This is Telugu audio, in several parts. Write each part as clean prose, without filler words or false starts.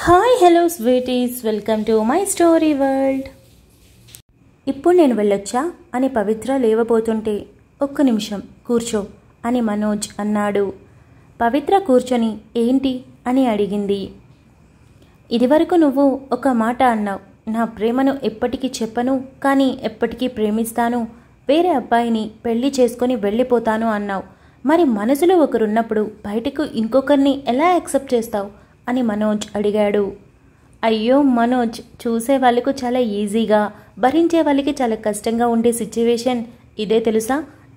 Hi hello sweeties, welcome to my story world. ఇప్పుడు నేను వెళ్ళొచ్చా అని పవిత్ర లేవబోతుంటే, ఒక్క నిమిషం కూర్చో అని మనోజ్ అన్నాడు. పవిత్ర కూర్చొని ఏంటి అని అడిగింది. ఇదివరకు నువ్వు ఒక మాట అన్నావు, నా ప్రేమను ఎప్పటికీ చెప్పను, కానీ ఎప్పటికీ ప్రేమిస్తాను, వేరే అబ్బాయిని పెళ్లి చేసుకొని వెళ్ళిపోతాను అన్నావు. మరి మనసులో ఒకరున్నప్పుడు బయటకు ఇంకొకరిని ఎలా యాక్సెప్ట్ చేస్తావు అని మనోజ్ అడిగాడు. అయ్యో మనోజ్, చూసే వాళ్ళకు చాలా ఈజీగా, భరించే వాళ్ళకి చాలా కష్టంగా ఉండే సిచ్యువేషన్ ఇదే తెలుసా?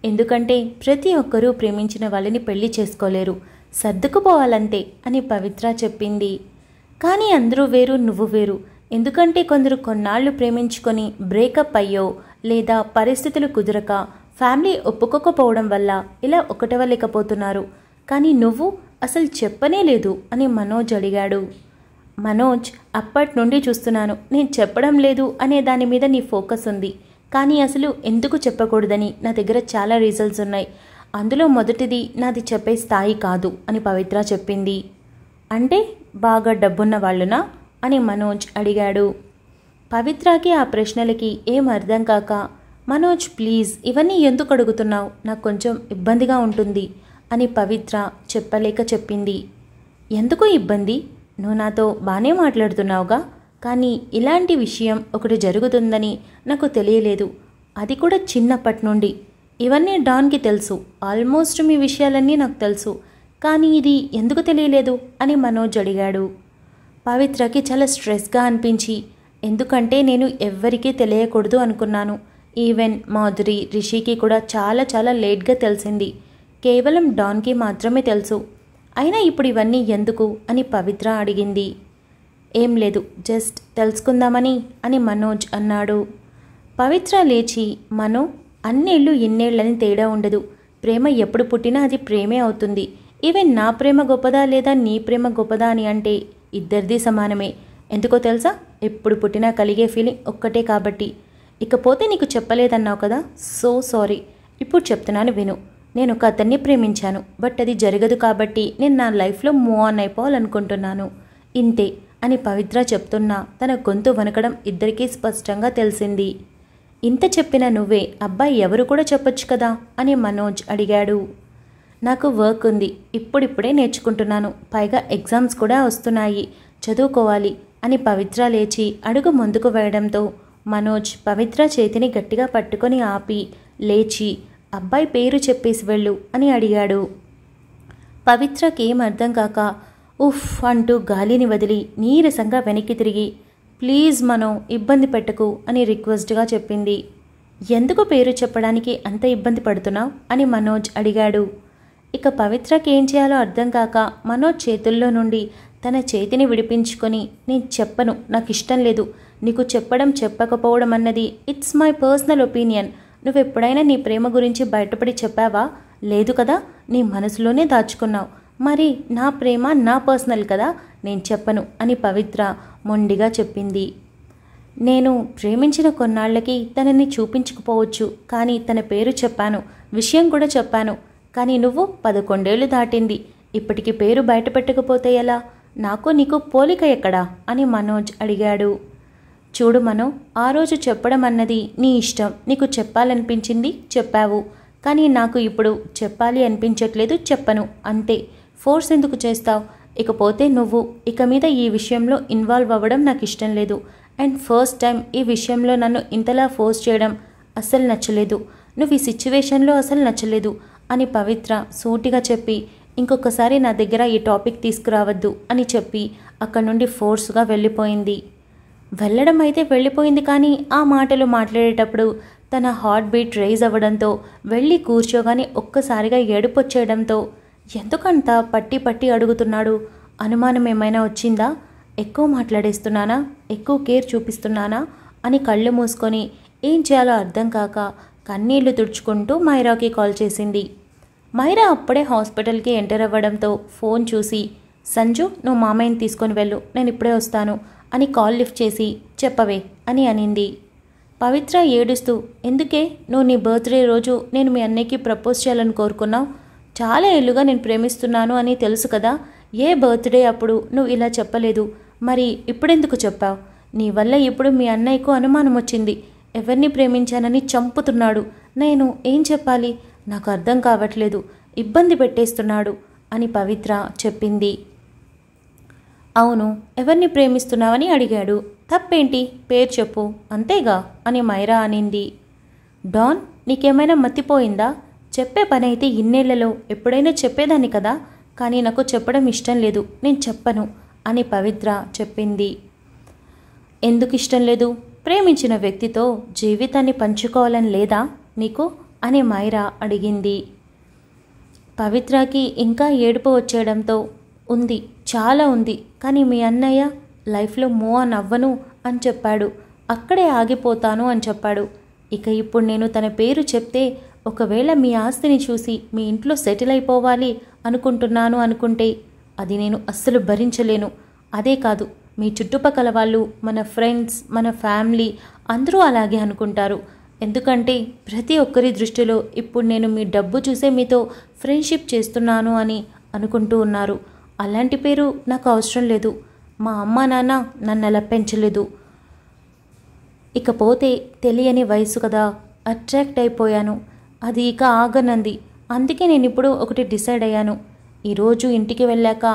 ఎందుకంటే ప్రతి ఒక్కరూ ప్రేమించిన వాళ్ళని పెళ్లి చేసుకోలేరు, సర్దుకుపోవాలంతే అని పవిత్ర చెప్పింది. కానీ అందరూ వేరు, నువ్వు వేరు. ఎందుకంటే కొందరు కొన్నాళ్ళు ప్రేమించుకొని బ్రేకప్ అయ్యో, లేదా పరిస్థితులు కుదరక ఫ్యామిలీ ఒప్పుకోకపోవడం వల్ల ఇలా ఒకటవలేకపోతున్నారు. కానీ నువ్వు అసలు చెప్పనే లేదు అని మనోజ్ అడిగాడు. మనోజ్, అప్పటి నుండి చూస్తున్నాను, నేను చెప్పడం లేదు అనే దాని మీద నీ ఫోకస్ ఉంది, కానీ అసలు ఎందుకు చెప్పకూడదని నా దగ్గర చాలా రీజన్స్ ఉన్నాయి. అందులో మొదటిది నాది చెప్పే స్థాయి కాదు అని పవిత్ర చెప్పింది. అంటే బాగా డబ్బున్న వాళ్ళునా అని మనోజ్ అడిగాడు. పవిత్రకి ఆ ప్రశ్నలకి ఏం అర్థం కాక, మనోజ్ ప్లీజ్ ఇవన్నీ ఎందుకు అడుగుతున్నావు, నాకు కొంచెం ఇబ్బందిగా ఉంటుంది అని పవిత్ర చెప్పలేక చెప్పింది. ఎందుకు ఇబ్బంది? నువ్వు నాతో బాగానే మాట్లాడుతున్నావుగా, కానీ ఇలాంటి విషయం ఒకటి జరుగుతుందని నాకు తెలియలేదు, అది కూడా చిన్నప్పటి నుండి. ఇవన్నీ డాన్కి తెలుసు, ఆల్మోస్ట్ మీ విషయాలన్నీ నాకు తెలుసు, కానీ ఇది ఎందుకు తెలియలేదు అని మనోజ్ అడిగాడు. పవిత్రకి చాలా స్ట్రెస్గా అనిపించి, ఎందుకంటే నేను ఎవ్వరికీ తెలియకూడదు అనుకున్నాను. ఈవెన్ మాధురి, రిషికి కూడా చాలా చాలా లేట్గా తెలిసింది. కేవలం డాన్కి మాత్రమే తెలుసు. అయినా ఇప్పుడు ఇవన్నీ ఎందుకు అని పవిత్ర అడిగింది. ఏం లేదు, జస్ట్ తెలుసుకుందామని అని మనోజ్ అన్నాడు. పవిత్ర లేచి, మనో, అన్నేళ్ళు ఇన్నేళ్ళని తేడా ఉండదు, ప్రేమ ఎప్పుడు పుట్టినా అది ప్రేమే అవుతుంది. ఈవెన్ నా ప్రేమ గొప్పదా లేదా నీ ప్రేమ గొప్పదా అని అంటే ఇద్దరిది సమానమే. ఎందుకో తెలుసా? ఎప్పుడు పుట్టినా కలిగే ఫీలింగ్ ఒక్కటే కాబట్టి. ఇకపోతే నీకు చెప్పలేదన్నావు కదా, సో సారీ. ఇప్పుడు చెప్తున్నాను విను. నేను ఒక అతన్ని ప్రేమించాను, బట్ అది జరగదు కాబట్టి నేను నా లైఫ్లో మూవ్ ఆన్ అయిపోవాలనుకుంటున్నాను, ఇంతే అని పవిత్ర చెప్తున్నా తన గొంతు వనకడం ఇద్దరికీ స్పష్టంగా తెలిసింది. ఇంత చెప్పిన నువ్వే అబ్బాయి ఎవరు కూడా చెప్పొచ్చు కదా అని మనోజ్ అడిగాడు. నాకు వర్క్ ఉంది, ఇప్పుడిప్పుడే నేర్చుకుంటున్నాను, పైగా ఎగ్జామ్స్ కూడా వస్తున్నాయి, చదువుకోవాలి అని పవిత్ర లేచి అడుగు ముందుకు వేయడంతో మనోజ్ పవిత్ర చేతిని గట్టిగా పట్టుకొని ఆపి లేచి, అబ్బాయి పేరు చెప్పేసి వెళ్ళు అని అడిగాడు. పవిత్రకి ఏం అర్థం కాక ఉఫ్ అంటూ గాలిని వదిలి నీరసంగా వెనక్కి తిరిగి, ప్లీజ్ మనో, ఇబ్బంది పెట్టకు అని రిక్వెస్ట్గా చెప్పింది. ఎందుకు పేరు చెప్పడానికి అంత ఇబ్బంది పడుతున్నావు అని మనోజ్ అడిగాడు. ఇక పవిత్రకి ఏం చేయాలో అర్థం కాక మనోజ్ చేతుల్లో నుండి తన చేతిని విడిపించుకొని, నేను చెప్పను, నాకు ఇష్టం లేదు, నీకు చెప్పడం చెప్పకపోవడం అన్నది ఇట్స్ మై పర్సనల్ ఒపీనియన్. నువ్వెప్పుడైనా నీ ప్రేమ గురించి బయటపడి చెప్పావా? లేదు కదా, నీ మనసులోనే దాచుకున్నావు. మరి నా ప్రేమ నా పర్సనల్ కదా, నేను చెప్పను అని పవిత్ర మొండిగా చెప్పింది. నేను ప్రేమించిన కొన్నాళ్లకి తనని చూపించకపోవచ్చు, కానీ తన పేరు చెప్పాను, విషయం కూడా చెప్పాను. కానీ నువ్వు 11 ఏళ్ళు దాటింది, ఇప్పటికి పేరు బయట పెట్టకపోతే ఎలా? నాకు నీకు పోలిక ఎక్కడా అని మనోజ్ అడిగాడు. చూడు మనో, ఆ రోజు చెప్పడం అన్నది నీ ఇష్టం, నీకు చెప్పాలనిపించింది చెప్పావు, కానీ నాకు ఇప్పుడు చెప్పాలి అనిపించట్లేదు, చెప్పను అంతే. ఫోర్స్ ఎందుకు చేస్తావు? ఇకపోతే నువ్వు ఇక మీద ఈ విషయంలో ఇన్వాల్వ్ అవ్వడం నాకు ఇష్టం లేదు. అండ్ ఫస్ట్ టైం ఈ విషయంలో నన్ను ఇంతలా ఫోర్స్ చేయడం అస్సలు నచ్చలేదు. నువ్వు ఈ సిచ్యువేషన్లో అసలు నచ్చలేదు అని పవిత్ర సూటిగా చెప్పి, ఇంకొకసారి నా దగ్గర ఈ టాపిక్ తీసుకురావద్దు అని చెప్పి అక్కడి నుండి ఫోర్స్గా వెళ్ళిపోయింది. వెళ్ళడం అయితే వెళ్ళిపోయింది, కానీ ఆ మాటలు మాట్లాడేటప్పుడు తన హార్ట్ బీట్ రైజ్ అవ్వడంతో వెళ్ళి కూర్చోగానే ఒక్కసారిగా ఏడుపొచ్చేయడంతో, ఎందుకంత పట్టి పట్టి అడుగుతున్నాడు? అనుమానం ఏమైనా వచ్చిందా? ఎక్కువ మాట్లాడేస్తున్నానా? ఎక్కువ కేర్ చూపిస్తున్నానా అని కళ్ళు మూసుకొని ఏం చేయాలో అర్థం కాక కన్నీళ్లు తుడుచుకుంటూ మైరాకి కాల్ చేసింది. మైరా అప్పుడే హాస్పిటల్కి ఎంటర్ అవ్వడంతో ఫోన్ చూసి, సంజు, నువ్వు మామయ్యని తీసుకొని వెళ్ళు, నేను ఇప్పుడే వస్తాను అని కాల్ లిఫ్ట్ చేసి, చెప్పవే అని అనింది. పవిత్ర ఏడుస్తూ, ఎందుకే? నువ్వు నీ బర్త్డే రోజు నేను మీ అన్నయ్యకి ప్రపోజ్ చేయాలని కోరుకున్నావు, చాలా ఏళ్ళుగా నేను ప్రేమిస్తున్నాను అని తెలుసు కదా, ఏ బర్త్డే అప్పుడు నువ్వు ఇలా చెప్పలేదు, మరి ఇప్పుడెందుకు చెప్పావు? నీ వల్ల ఇప్పుడు మీ అన్నయ్యకు అనుమానం వచ్చింది. ఎవరిని ప్రేమించానని చంపుతున్నాడు. నేను ఏం చెప్పాలి? నాకు అర్థం కావట్లేదు. ఇబ్బంది పెట్టేస్తున్నాడు అని పవిత్ర చెప్పింది. అవును, ఎవరిని ప్రేమిస్తున్నావని అడిగాడు. తప్పేంటి? పేరు చెప్పు, అంతేగా అని మైరా అనింది. డాన్, నీకేమైనా మతిపోయిందా? చెప్పే పని అయితే ఇన్నేళ్లలో ఎప్పుడైనా చెప్పేదాన్ని కదా, కానీ నాకు చెప్పడం ఇష్టం లేదు. నేను చెప్పను అని పవిత్ర చెప్పింది. ఎందుకు ఇష్టం లేదు? ప్రేమించిన వ్యక్తితో జీవితాన్ని పంచుకోవాలని లేదా నీకు అని మైరా అడిగింది. పవిత్రకి ఇంకా ఏడుపు వచ్చేయడంతో ఉంది, చాలా ఉంది, కానీ మీ అన్నయ్య లైఫ్లో మూవ్ ఆన్ అవ్వను అని చెప్పాడు. అక్కడే ఆగిపోతాను అని చెప్పాడు. ఇక ఇప్పుడు నేను తన పేరు చెప్తే ఒకవేళ మీ ఆస్తిని చూసి మీ ఇంట్లో సెటిల్ అయిపోవాలి అనుకుంటున్నాను అనుకుంటే అది నేను అస్సలు భరించలేను. అదే కాదు, మీ చుట్టుపక్కల వాళ్ళు, మన ఫ్రెండ్స్, మన ఫ్యామిలీ అందరూ అలాగే అనుకుంటారు. ఎందుకంటే ప్రతి ఒక్కరి దృష్టిలో ఇప్పుడు నేను మీ డబ్బు చూసే మీతో ఫ్రెండ్షిప్ చేస్తున్నాను అని అనుకుంటూ ఉన్నారు. అలాంటి పేరు నాకు అవసరం లేదు. మా అమ్మ నాన్న నన్ను అలా పెంచలేదు. ఇకపోతే తెలియని వయసు కదా, అట్రాక్ట్ అయిపోయాను. అది ఇక ఆగనంది. అందుకే నేను ఇప్పుడు ఒకటి డిసైడ్ అయ్యాను. ఈరోజు ఇంటికి వెళ్ళాక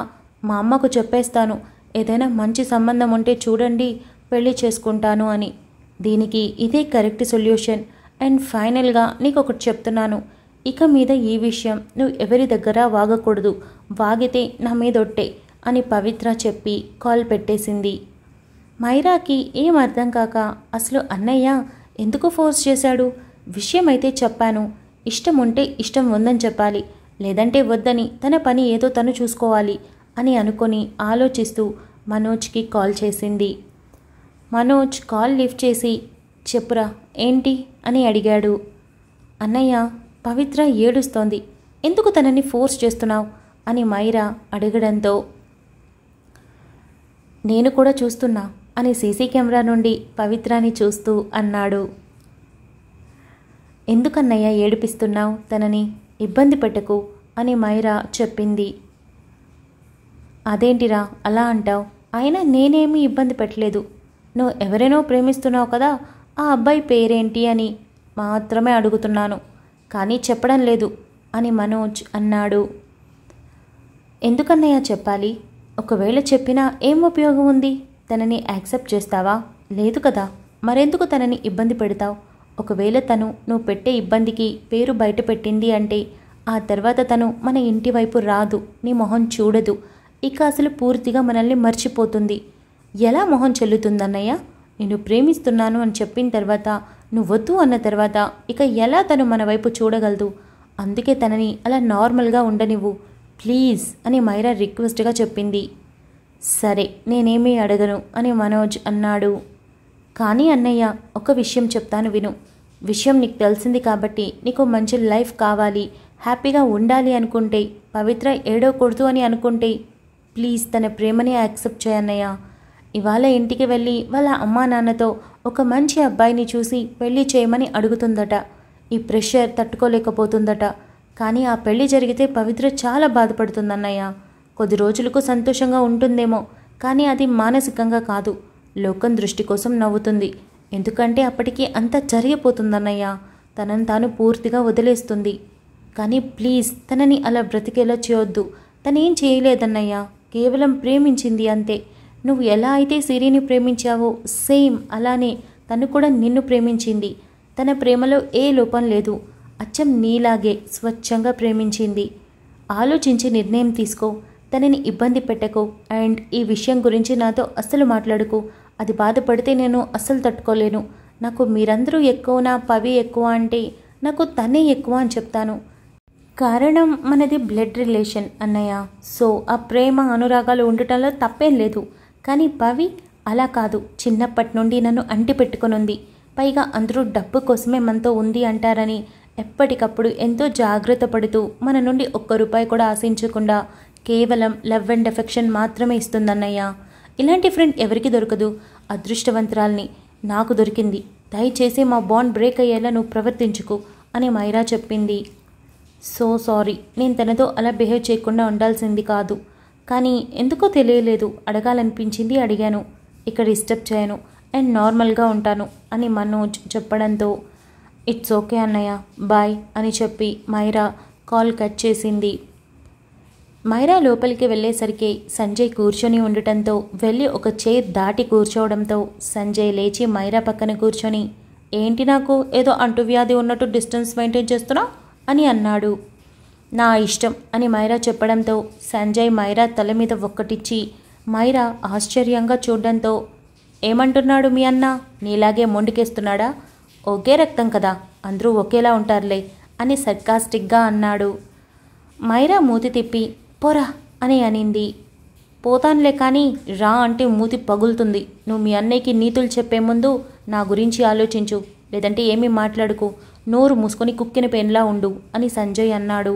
మా అమ్మకు చెప్పేస్తాను, ఏదైనా మంచి సంబంధం ఉంటే చూడండి, పెళ్లి చేసుకుంటాను అని. దీనికి ఇదే కరెక్ట్ సొల్యూషన్. అండ్ ఫైనల్గా నీకు ఒకటి చెప్తున్నాను, ఇక మీద ఈ విషయం నువ్వు ఎవరి దగ్గర వాగకూడదు. వాగితే నా మీద ఒట్టే అని పవిత్ర చెప్పి కాల్ పెట్టేసింది. మైరాకి ఏం అర్థం కాక అసలు అన్నయ్య ఎందుకు ఫోర్స్ చేశాడు? విషయం అయితే చెప్పాను, ఇష్టం ఉంటే ఇష్టం ఉందని చెప్పాలి, లేదంటే వద్దని తన పని ఏదో తను చూసుకోవాలి అని అనుకొని ఆలోచిస్తూ మనోజ్కి కాల్ చేసింది. మనోజ్ కాల్ లిఫ్ట్ చేసి చెప్పురా ఏంటి అని అడిగాడు. అన్నయ్య, పవిత్ర ఏడుస్తోంది, ఎందుకు తనని ఫోర్స్ చేస్తున్నావు అని మైరా అడగడంతో నేను కూడా చూస్తున్నా అని సీసీ కెమెరా నుండి పవిత్రాని చూస్తూ అన్నాడు. ఎందుకన్నయ్య ఏడిపిస్తున్నావు? తనని ఇబ్బంది పెట్టకు అని మైరా చెప్పింది. అదేంటిరా అలా అంటావు? అయినా నేనేమీ ఇబ్బంది పెట్టలేదు. నువ్వు ఎవరైనా ప్రేమిస్తున్నావు కదా, ఆ అబ్బాయి పేరేంటి అని మాత్రమే అడుగుతున్నాను, కానీ చెప్పడం లేదు అని మనోజ్ అన్నాడు. ఎందుకన్నయ్య చెప్పాలి? ఒకవేళ చెప్పినా ఏం ఉపయోగం ఉంది? తనని యాక్సెప్ట్ చేస్తావా? లేదు కదా, మరెందుకు తనని ఇబ్బంది పెడతావు? ఒకవేళ తను నువ్వు పెట్టే ఇబ్బందికి పేరు బయట పెట్టింది అంటే ఆ తర్వాత తను మన ఇంటి వైపు రాదు, నీ మొహం చూడదు, ఇక అసలు పూర్తిగా మనల్ని మర్చిపోతుంది. ఎలా మొహం చెల్లుతుందన్నయ్య? నేను ప్రేమిస్తున్నాను అని చెప్పిన తర్వాత, నువ్వు వద్దు అన్న తర్వాత ఇక ఎలా తను మన వైపు చూడగలదు? అందుకే తనని అలా నార్మల్గా ఉండనివ్వు ప్లీజ్ అని మైరా రిక్వెస్ట్గా చెప్పింది. సరే, నేనేమీ అడగను అని మనోజ్ అన్నాడు. కానీ అన్నయ్య, ఒక విషయం చెప్తాను విను. విషయం నీకు తెలిసింది కాబట్టి నీకు మంచి లైఫ్ కావాలి, హ్యాపీగా ఉండాలి అనుకుంటే, పవిత్ర ఏడవకూడదు అని అనుకుంటే ప్లీజ్ తన ప్రేమని యాక్సెప్ట్ చేయన్నయ్య. ఇవాళ ఇంటికి వెళ్ళి వాళ్ళ అమ్మా నాన్నతో ఒక మంచి అబ్బాయిని చూసి పెళ్లి చేయమని అడుగుతుందట. ఈ ప్రెషర్ తట్టుకోలేకపోతుందట. కానీ ఆ పెళ్లి జరిగితే పవిత్ర చాలా బాధపడుతుందన్నయ్య. కొద్ది రోజులకు సంతోషంగా ఉంటుందేమో, కానీ అది మానసికంగా కాదు, లోకం దృష్టి కోసం నవ్వుతుంది. ఎందుకంటే అప్పటికి అంతా జరిగిపోతుందన్నయ్య. తనను తాను పూర్తిగా వదిలేస్తుంది. కానీ ప్లీజ్ తనని అలా బ్రతికేలా చేయొద్దు. తనేం చేయలేదన్నయ్య, కేవలం ప్రేమించింది అంతే. నువ్వు ఎలా అయితే సిరిని ప్రేమించావో సేమ్ అలానే తను కూడా నిన్ను ప్రేమించింది. తన ప్రేమలో ఏ లోపం లేదు. అచ్చం నీలాగే స్వచ్ఛంగా ప్రేమించింది. ఆలోచించి నిర్ణయం తీసుకో. తనని ఇబ్బంది పెట్టకు. అండ్ ఈ విషయం గురించి నాతో అస్సలు మాట్లాడుకు. అది బాధపడితే నేను అస్సలు తట్టుకోలేను. నాకు మీరందరూ ఎక్కువనా పవి ఎక్కువ అంటే నాకు తనే ఎక్కువ అని చెప్తాను. కారణం మనది బ్లడ్ రిలేషన్ అన్నయ్య. సో ఆ ప్రేమ అనురాగాలు ఉండటంలో తప్పేం లేదు. కానీ పవి అలా కాదు, చిన్నప్పటి నుండి నన్ను అంటి పెట్టుకునుంది. పైగా అందరూ డబ్బు కోసమే మనతో ఉంది అంటారని ఎప్పటికప్పుడు ఎంతో జాగ్రత్త పడుతూ మన నుండి ఒక్క రూపాయి కూడా ఆశించకుండా కేవలం లవ్ అండ్ ఎఫెక్షన్ మాత్రమే ఇస్తుందన్నయ్య. ఇలాంటి ఫ్రెండ్ ఎవరికి దొరకదు. అదృష్టవంతురాల్ని నాకు దొరికింది. దయచేసి మా బాండ్ బ్రేక్ అయ్యేలా నువ్వు ప్రవర్తించుకు అని మైరా చెప్పింది. సో సారీ, నేను తనతో అలా బిహేవ్ చేయకుండా ఉండాల్సింది కాదు. కానీ ఎందుకో తెలియలేదు, అడగాలనిపించింది, అడిగాను. ఇక్కడ డిస్టర్బ్ చేయను అండ్ నార్మల్గా ఉంటాను అని మనోజ్ చెప్పడంతో ఇట్స్ ఓకే అన్నయ్య, బాయ్ అని చెప్పి మైరా కాల్ కట్ చేసింది. మైరా లోపలికి వెళ్ళేసరికి సంజయ్ కూర్చొని ఉండటంతో వెళ్ళి ఒక చైర్ దాటి కూర్చోవడంతో సంజయ్ లేచి మైరా పక్కన కూర్చొని, ఏంటి నాకు ఏదో అంటువ్యాధి ఉన్నట్టు డిస్టెన్స్ మెయింటైన్ చేస్తున్నా అని అన్నాడు. నా ఇష్టం అని మైరా చెప్పడంతో సంజయ్ మైరా తల మీద ఒక్కటిచ్చి మైరా ఆశ్చర్యంగా చూడడంతో, ఏమంటున్నాడు మీ అన్న, నీలాగే మొండికేస్తున్నాడా? ఒకే రక్తం కదా, అందరూ ఒకేలా ఉంటారులే అని సర్కాస్టిక్గా అన్నాడు. మైరా మూతి తిప్పి పోరా అని అనింది. పోతానులే కానీ రా అంటే మూతి పగులుతుంది. నువ్వు మీ అన్నయ్యకి నీతులు చెప్పే ముందు నా గురించి ఆలోచించు, లేదంటే ఏమీ మాట్లాడుకో, నోరు మూసుకొని కుక్కిన పెన్లా ఉండు అని సంజయ్ అన్నాడు.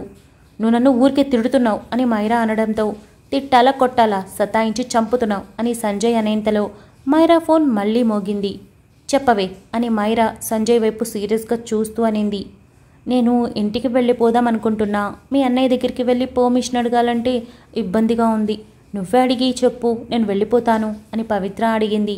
నువ్వు నన్ను ఊరికే తిడుతున్నావు అని మైరా అనడంతో, తిట్టాలా కొట్టాలా సతాయించి చంపుతున్నావు అని సంజయ్ అనేంతలో మైరా ఫోన్ మళ్ళీ మోగింది. చెప్పవే అని మైరా సంజయ్ వైపు సీరియస్గా చూస్తూ అనింది. నేను ఇంటికి వెళ్ళిపోదాం అనుకుంటున్నా, మీ అన్నయ్య దగ్గరికి వెళ్ళి పర్మిషన్ అడగాలంటే ఇబ్బందిగా ఉంది, నువ్వే అడిగి చెప్పు, నేను వెళ్ళిపోతాను అని పవిత్ర అడిగింది.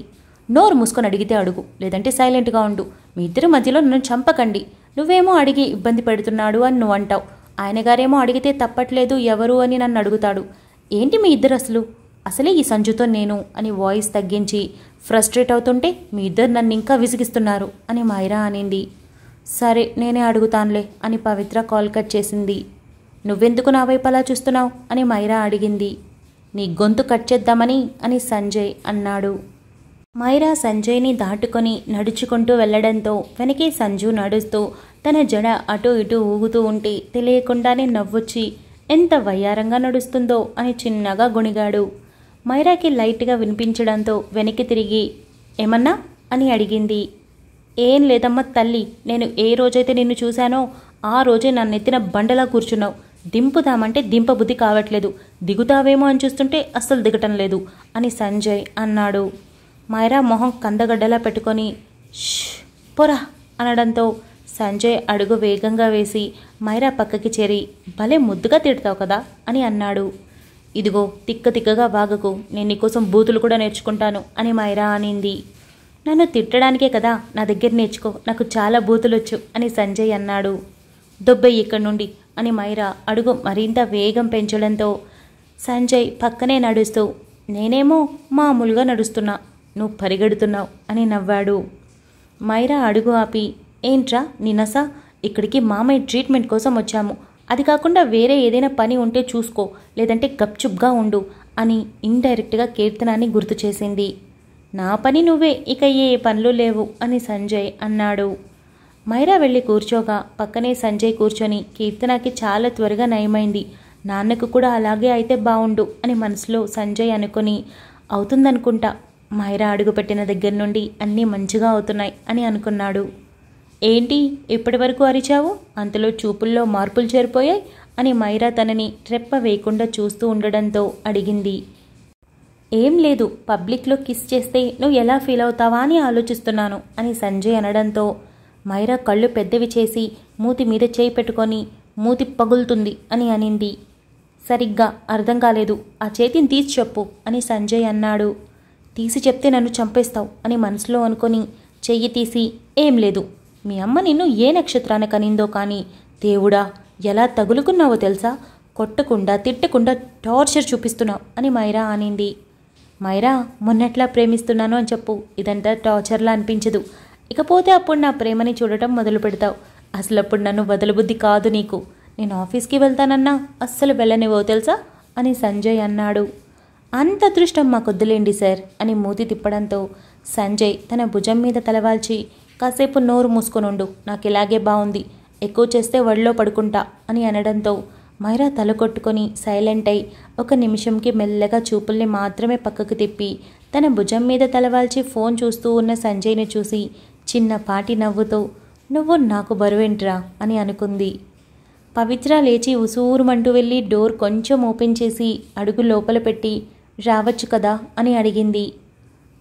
నోరు మూసుకొని అడిగితే అడుగు, లేదంటే సైలెంట్గా ఉండు, మీ ఇద్దరి మధ్యలో నన్ను చంపకండి. నువ్వేమో అడిగి ఇబ్బంది పెడుతున్నాడు అని నువ్వు అంటావు, ఆయన గారేమో అడిగితే తప్పట్లేదు ఎవరు అని నన్ను అడుగుతాడు. ఏంటి మీ ఇద్దరు అసలే ఈ సంజుతో నేను అని వాయిస్ తగ్గించి ఫ్రస్ట్రేట్ అవుతుంటే మీ ఇద్దరు నన్ను ఇంకా విసిగిస్తున్నారు అని మైరా అనింది. సరే నేనే అడుగుతానులే అని పవిత్ర కాల్ కట్ చేసింది. నువ్వెందుకు నా వైపు అలా చూస్తున్నావు అని మైరా అడిగింది. నీ గొంతు కట్ చేద్దామని అని సంజయ్ అన్నాడు. మైరా సంజయ్ని దాటుకొని నడుచుకుంటూ వెళ్లడంతో వెనకే సంజు నడుస్తూ తన జడ అటూ ఇటూ ఊగుతూ ఉంటే తెలియకుండానే నవ్వొచ్చి ఎంత వయ్యారంగా నడుస్తుందో అని చిన్నగా గొణిగాడు. మైరాకి లైట్గా వినిపించడంతో వెనక్కి తిరిగి ఏమన్నా అని అడిగింది. ఏం లేదమ్మా తల్లి, నేను ఏ రోజైతే నిన్ను చూశానో ఆ రోజే నన్నెత్తిన బండలా కూర్చున్నావు. దింపుదామంటే దింపబుద్ధి కావట్లేదు, దిగుతావేమో అని చూస్తుంటే అస్సలు దిగటం లేదు అని సంజయ్ అన్నాడు. మైరా మొహం కందగడ్డలా పెట్టుకొని పొరా అనడంతో సంజయ్ అడుగు వేగంగా వేసి మైరా పక్కకి చేరి భలే ముద్దుగా తిడతావు కదా అని అన్నాడు. ఇదిగో తిక్కగా వాగకు, నేను నీకోసం బూతులు కూడా నేర్చుకుంటాను అని మైరా అనింది. నన్ను తిట్టడానికే కదా నా దగ్గర నేర్చుకో, నాకు చాలా బూతులొచ్చు అని సంజయ్ అన్నాడు. దొబ్బెయ్యి ఇక్కడి నుండి అని మైరా అడుగు మరింత వేగం పెంచడంతో సంజయ్ పక్కనే నడుస్తూ నేనేమో మామూలుగా నడుస్తున్నా, నువ్వు పరిగెడుతున్నావు అని నవ్వాడు. మైరా అడుగు ఆపి ఏంట్రా నిన్నసా, ఇక్కడికి మామయ్య ట్రీట్మెంట్ కోసం వచ్చాము, అది కాకుండా వేరే ఏదైనా పని ఉంటే చూసుకో, లేదంటే గప్చుప్గా ఉండు అని ఇండైరెక్ట్గా కీర్తనాన్ని గుర్తు చేసింది. నా పని నువ్వే, ఇక ఏ పనులు లేవు అని సంజయ్ అన్నాడు. మైరా వెళ్ళి కూర్చోగా పక్కనే సంజయ్ కూర్చొని కీర్తనకి చాలా త్వరగా నయమైంది, నాన్నకు కూడా అలాగే అయితే బావుండు అని మనసులో సంజయ్ అనుకుని అవుతుందనుకుంటా, మైరా అడుగుపెట్టిన దగ్గర నుండి అన్నీ మంచిగా అవుతున్నాయి అని అనుకున్నాడు. ఏంటి ఇప్పటి వరకు అరిచావు, అంతలో చూపుల్లో మార్పులు చేరిపోయాయి అని మైరా తనని రెప్ప వేయకుండా చూస్తూ ఉండడంతో అడిగింది. ఏం లేదు, పబ్లిక్లో కిస్ చేస్తే నువ్వు ఎలా ఫీల్ అవుతావా అని ఆలోచిస్తున్నాను అని సంజయ్ అనడంతో మైరా కళ్ళు పెద్దవి చేసి మూతి మీద చేయి పెట్టుకొని మూతి పగులుతుంది అని అనింది. సరిగ్గా అర్థం కాలేదు, ఆ చేతిని తీసి చెప్పు అని సంజయ్ అన్నాడు. తీసి చెప్తే నన్ను చంపేస్తావు అని మనసులో అనుకొని చెయ్యి తీసి ఏం లేదు, మీ అమ్మ నిన్ను ఏ నక్షత్రాన కనిందో కానీ దేవుడా ఎలా తగులుకున్నావో తెలుసా, కొట్టకుండా తిట్టకుండా టార్చర్ చూపిస్తున్నావు అని మైరా అనింది. మైరా మొన్నట్లా ప్రేమిస్తున్నాను అని చెప్పు, ఇదంతా టార్చర్లా అనిపించదు, ఇకపోతే అప్పుడు నా ప్రేమని చూడటం మొదలు పెడతావు, అసలు అప్పుడు నన్ను వదలబుద్ధి కాదు నీకు, నేను ఆఫీస్కి వెళ్తానన్నా అస్సలు వెళ్ళనివో తెలుసా అని సంజయ్ అన్నాడు. అంత అదృష్టం మాకొద్దులేండి సార్ అని మూతి తిప్పడంతో సంజయ్ తన భుజం మీద తలవాల్చి కాసేపు నోరు మూసుకొనుండు, నాకు ఇలాగే బాగుంది, ఎక్కువ చేస్తే వడిలో పడుకుంటా అని అనడంతో మైరా తల కొట్టుకొని సైలెంట్ అయి ఒక నిమిషంకి మెల్లగా చూపుల్ని మాత్రమే పక్కకు తిప్పి తన భుజం మీద తలవాల్చి ఫోన్ చూస్తూ ఉన్న సంజయ్ని చూసి చిన్నపాటి నవ్వుతో నువ్వు నాకు బరువేంట్రా అని అనుకుంది. పవిత్ర లేచి ఉసూరుమంటూ వెళ్ళి డోర్ కొంచెం ఓపెన్ చేసి అడుగు లోపల పెట్టి రావచ్చు కదా అని అడిగింది.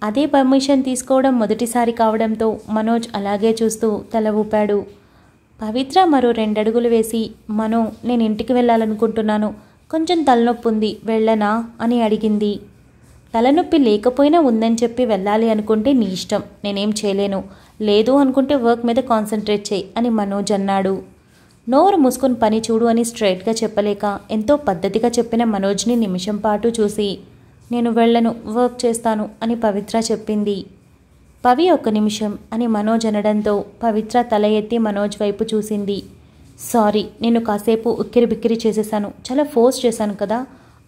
అదే పర్మిషన్ తీసుకోవడం మొదటిసారి కావడంతో మనోజ్ అలాగే చూస్తూ తల ఊపాడు. పవిత్ర మరో 2 అడుగులు వేసి మనో నేను ఇంటికి వెళ్ళాలనుకుంటున్నాను, కొంచెం తలనొప్పి ఉంది, వెళ్ళనా అని అడిగింది. తలనొప్పి లేకపోయినా ఉందని చెప్పి వెళ్ళాలి అనుకుంటే నీ ఇష్టం, నేనేం చేయలేను. లేదు అనుకుంటే వర్క్ మీద కాన్సన్ట్రేట్ చేయి అని మనోజ్ అన్నాడు. నోరు మూసుకొని పని చూడు అని స్ట్రైట్గా చెప్పలేక ఎంతో పద్ధతిగా చెప్పిన మనోజ్ని నిమిషం పాటు చూసి నేను వెళ్ళను, వర్క్ చేస్తాను అని పవిత్ర చెప్పింది. పవి ఒక్క నిమిషం అని మనోజ్ అనడంతో పవిత్ర తల ఎత్తి మనోజ్ వైపు చూసింది. సారీ, నేను కాసేపు ఉక్కిరి బిక్కిరి చేసేసాను, చాలా ఫోర్స్ చేశాను కదా.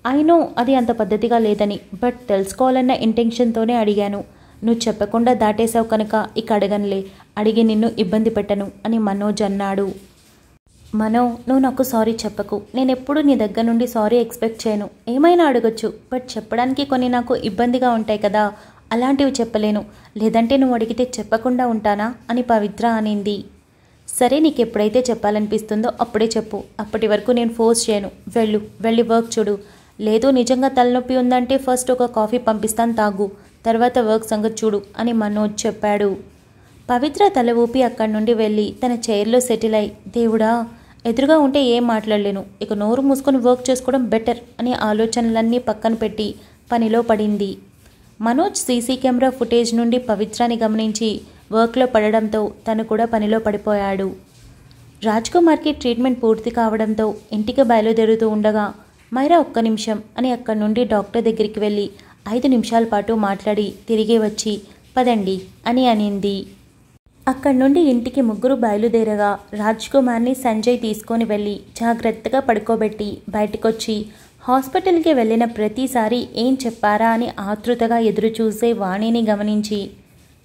ఐ నో అది అంత పద్ధతిగా లేదని, బట్ తెలుసుకోవాలన్న ఇంటెన్షన్తోనే అడిగాను. నువ్వు చెప్పకుండా దాటేశావు కనుక ఇక అడగనులే, అడిగి నిన్ను ఇబ్బంది పెట్టను అని మనోజ్ అన్నాడు. మనో, నువ్వు నాకు సారీ చెప్పకు. నేనెప్పుడు నీ దగ్గర నుండి సారీ ఎక్స్పెక్ట్ చేయను. ఏమైనా అడగొచ్చు, బట్ చెప్పడానికి కొన్ని నాకు ఇబ్బందిగా ఉంటాయి కదా, అలాంటివి చెప్పలేను. లేదంటే నువ్వు అడిగితే చెప్పకుండా ఉంటానా అని పవిత్ర అనింది. సరే, నీకు ఎప్పుడైతే చెప్పాలనిపిస్తుందో అప్పుడే చెప్పు. అప్పటి వరకు నేను ఫోర్స్ చేయను. వెళ్ళి వర్క్ చూడు. లేదు నిజంగా తలనొప్పి ఉందంటే ఫస్ట్ ఒక కాఫీ పంపిస్తాను, తాగు, తర్వాత వర్క్ సంగతి చూడు అని మనోజ్ చెప్పాడు. పవిత్ర తల ఊపి అక్కడి నుండి వెళ్ళి తన చైర్లో సెటిల్ అయి, దేవుడా, ఎదురుగా ఉంటే ఏం మాట్లాడలేను, ఇక నోరు మూసుకొని వర్క్ చేసుకోవడం బెటర్ అని ఆలోచనలన్నీ పక్కన పెట్టి పనిలో పడింది. మనోజ్ సీసీ కెమెరా ఫుటేజ్ నుండి పవిత్రాని గమనించి వర్క్లో పడడంతో తను కూడా పనిలో పడిపోయాడు. రాజ్కుమార్కి ట్రీట్మెంట్ పూర్తి కావడంతో ఇంటికి బయలుదేరుతూ ఉండగా మైరా ఒక్క నిమిషం అని అక్కడి నుండి డాక్టర్ దగ్గరికి వెళ్ళి 5 నిమిషాల పాటు మాట్లాడి తిరిగి వచ్చి పదండి అని అనింది. అక్కడి నుండి ఇంటికి ముగ్గురు బయలుదేరగా రాజ్కుమార్ని సంజయ్ తీసుకొని వెళ్ళి జాగ్రత్తగా పడుకోబెట్టి బయటకొచ్చి హాస్పిటల్కి వెళ్ళిన ప్రతిసారి ఏం చెప్పారా అని ఆతృతగా ఎదురు చూసే వాణిని గమనించి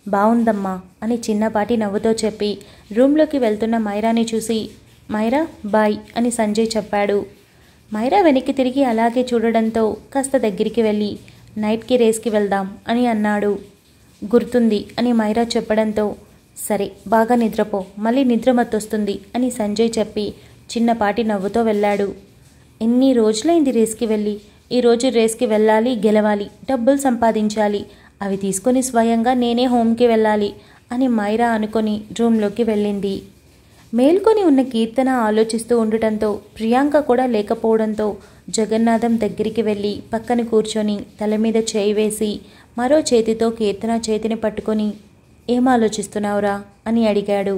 బావుందమ్మా అని చిన్నపాటి నవ్వుతో చెప్పి రూమ్లోకి వెళ్తున్న మైరాని చూసి మైరా బాయ్ అని సంజయ్ చెప్పాడు. మైరా వెనక్కి తిరిగి అలాగే చూడడంతో కాస్త దగ్గరికి వెళ్ళి నైట్కి రేస్కి వెళ్దాం అని అన్నాడు. గుర్తుంది అని మైరా చెప్పడంతో సరే బాగా నిద్రపో, మళ్ళీ నిద్ర మత్తొస్తుంది అని సంజయ్ చెప్పి చిన్నపాటి నవ్వుతో వెళ్ళాడు. ఎన్ని రోజులైంది రేస్కి వెళ్ళి, ఈరోజు రేస్కి వెళ్ళాలి, గెలవాలి, డబ్బులు సంపాదించాలి, అవి తీసుకొని స్వయంగా నేనే హోమ్కి వెళ్ళాలి అని మైరా అనుకొని రూమ్లోకి వెళ్ళింది. మేల్కొని ఉన్న కీర్తన ఆలోచిస్తూ ఉండటంతో ప్రియాంక కూడా లేకపోవడంతో జగన్నాథం దగ్గరికి వెళ్ళి పక్కన కూర్చొని తల మీద చేయి వేసి మరో చేతితో కీర్తన చేతిని పట్టుకొని ఏం ఆలోచిస్తున్నావురా అని అడిగాడు.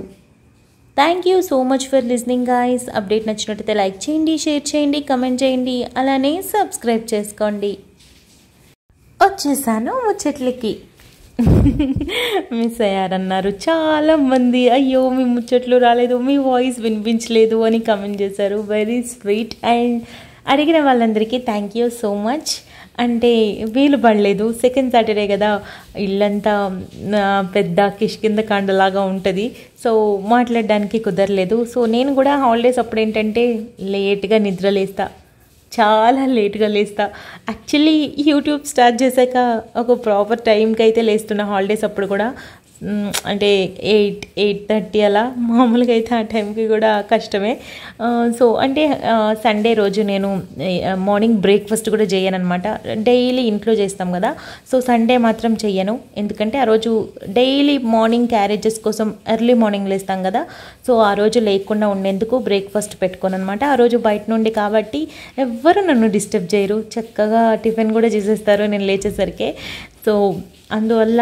Thank you so much for listening guys. Update నచ్చినట్టయితే లైక్ చేయండి, షేర్ చేయండి, కమెంట్ చేయండి, అలానే సబ్స్క్రైబ్ చేసుకోండి. వచ్చేసాను ముచ్చట్లకి. మిస్ అయ్యారన్నారు చాలామంది. అయ్యో మీ ముచ్చట్లు రాలేదు, మీ వాయిస్ వినిపించలేదు అని కమెంట్ చేశారు. Very sweet. అండ్ అడిగిన వాళ్ళందరికీ థ్యాంక్ యూ సో మచ్. అంటే వీలు పడలేదు, సెకండ్ సాటర్డే కదా, ఇల్లంతా పెద్ద కిష్కింద కాండలాగా ఉంటుంది, సో మాట్లాడడానికి కుదరలేదు. సో నేను కూడా హాలిడేస్ అప్పుడు ఏంటంటే లేట్గా నిద్రలేస్తా, చాలా లేట్గా లేస్తా. యాక్చువల్లీ యూట్యూబ్ స్టార్ట్ చేశాక ఒక ప్రాపర్ టైంకి అయితే లేస్తున్నా హాలిడేస్ అప్పుడు కూడా. అంటే 8-8:30 అలా. మామూలుగా అయితే ఆ టైంకి కూడా కష్టమే. సో అంటే సండే రోజు నేను మార్నింగ్ బ్రేక్ఫాస్ట్ కూడా చేయను అనమాట. డైలీ ఇంట్లో చేస్తాం కదా, సో సండే మాత్రం చెయ్యను. ఎందుకంటే ఆ రోజు డైలీ మార్నింగ్ క్యారేజెస్ కోసం ఎర్లీ మార్నింగ్ లేస్తాం కదా, సో ఆ రోజు లేకుండా ఉండేందుకు బ్రేక్ఫాస్ట్ పెట్టుకోను అనమాట. ఆ రోజు బయట నుండి కాబట్టి ఎవ్వరు నన్ను డిస్టర్బ్ చేయరు, చక్కగా టిఫిన్ కూడా చేసేస్తారు నేను లేచేసరికి. సో అందువల్ల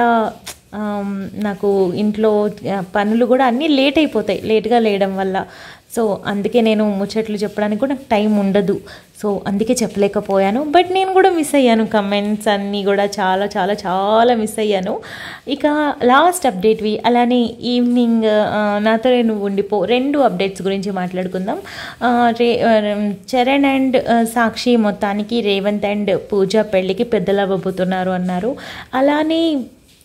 నాకు ఇంట్లో పనులు కూడా అన్నీ లేట్ అయిపోతాయి లేట్గా లేయడం వల్ల. సో అందుకే నేను ముచ్చట్లు చెప్పడానికి కూడా నాకు టైం ఉండదు, సో అందుకే చెప్పలేకపోయాను. బట్ నేను కూడా మిస్ అయ్యాను, కమెంట్స్ అన్నీ కూడా చాలా చాలా చాలా మిస్ అయ్యాను. ఇక లాస్ట్ అప్డేట్వి అలానే ఈవినింగ్ నాతో నేను ఉండిపో 2 అప్డేట్స్ గురించి మాట్లాడుకుందాం. చరణ్ అండ్ సాక్షి మొత్తానికి రేవంత్ అండ్ పూజ పెళ్ళికి పెద్దలు అవ్వబోతున్నారు అన్నారు. అలానే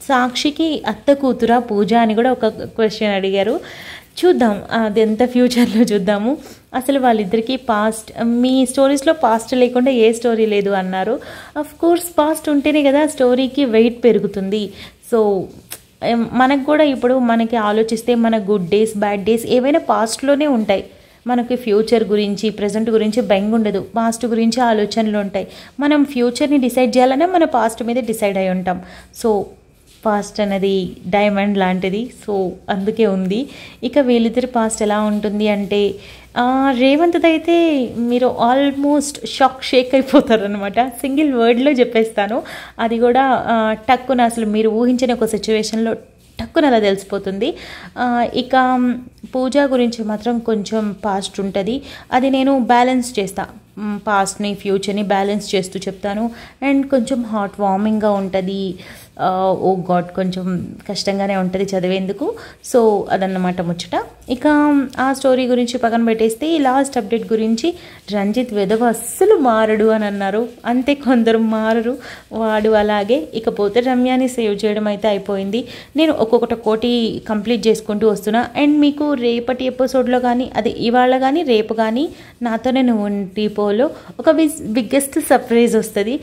సాక్షికి అత్త కూతురా పూజ అని కూడా ఒక క్వశ్చన్ అడిగారు. చూద్దాం, అది ఎంత ఫ్యూచర్లో చూద్దాము. అసలు వాళ్ళిద్దరికీ పాస్ట్, మీ స్టోరీస్లో పాస్ట్ లేకుండా ఏ స్టోరీ లేదు అన్నారు. అఫ్ కోర్స్ పాస్ట్ ఉంటేనే కదా స్టోరీకి వెయిట్ పెరుగుతుంది. సో మనకు కూడా ఇప్పుడు మనకి ఆలోచిస్తే మన గుడ్ డేస్ బ్యాడ్ డేస్ ఏవైనా పాస్ట్లోనే ఉంటాయి. మనకి ఫ్యూచర్ గురించి ప్రజెంట్ గురించి బెంగ ఉండదు, పాస్ట్ గురించి ఆలోచనలు ఉంటాయి. మనం ఫ్యూచర్ని డిసైడ్ చేయాలనే మన పాస్ట్ మీద డిసైడ్ అయి ఉంటాం. సో పాస్ట్ అనేది డైమండ్ లాంటిది, సో అందుకే ఉంది. ఇక వీళ్ళిద్దరి పాస్ట్ ఎలా ఉంటుంది అంటే రేవంత్ది అయితే మీరు ఆల్మోస్ట్ షేక్ అయిపోతారనమాట. సింగిల్ వర్డ్లో చెప్పేస్తాను. అది కూడా టక్కున అసలు మీరు ఊహించని ఒక సిచ్యువేషన్లో టక్కున అలా తెలిసిపోతుంది. ఇక పూజ గురించి మాత్రం కొంచెం పాస్ట్ ఉంటుంది. అది నేను బ్యాలెన్స్ చేస్తా, పాస్ట్ని ఫ్యూచర్ని బ్యాలెన్స్ చేస్తూ చెప్తాను. అండ్ కొంచెం హార్ట్ వార్మింగ్గా ఉంటుంది. ఓ గాడ్, కొంచెం కష్టంగానే ఉంటుంది చదివేందుకు. సో అదన్నమాట ముచ్చట. ఇక ఆ స్టోరీ గురించి పక్కన పెట్టేస్తే లాస్ట్ అప్డేట్ గురించి, రంజిత్ వెధవ అస్సలు మారడు అని అన్నారు. అంతే, కొందరు మారరు, వాడు అలాగే. ఇకపోతే రమ్యాని సేవ్ చేయడం అయితే అయిపోయింది. నేను ఒక్కొక్కటి కోటి కంప్లీట్ చేసుకుంటూ వస్తున్నా. అండ్ మీకు రేపటి ఎపిసోడ్లో కానీ, అది ఇవాళ కానీ రేపు కానీ నాతోనే నువ్వు డిపోలో ఒక బిగ్గెస్ట్ సర్ప్రైజ్ వస్తుంది.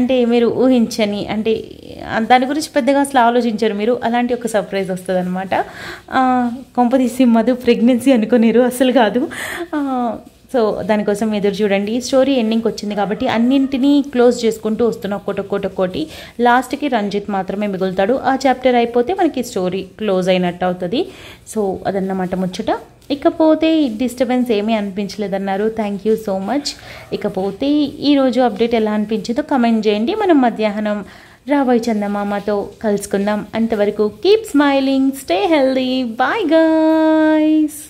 అంటే మీరు ఊహించని, అంటే దాని గురించి పెద్దగా అసలు ఆలోచించరు మీరు, అలాంటి ఒక సర్ప్రైజ్ వస్తుంది అనమాట. కొంపదీసి మధు ప్రెగ్నెన్సీ అనుకునేరు, అసలు కాదు. సో దానికోసం ఎదురు చూడండి. స్టోరీ ఎండింగ్కి వచ్చింది కాబట్టి అన్నింటినీ క్లోజ్ చేసుకుంటూ వస్తున్నా, ఒక్కొక్కటి. లాస్ట్కి రంజిత్ మాత్రమే మిగులుతాడు. ఆ చాప్టర్ అయిపోతే మనకి స్టోరీ క్లోజ్ అయినట్టు అవుతుంది. సో అదన్నమాట ముచ్చట. ఇకపోతే డిస్టర్బెన్స్ ఏమీ అనిపించలేదన్నారు. Thank you so much. ఇకపోతే ఈరోజు అప్డేట్ ఎలా అనిపించిందో కమెంట్ చేయండి. మనం మధ్యాహ్నం రాబోయే చందమామతో కలుసుకుందాం. అంతవరకు keep smiling, stay healthy, bye guys.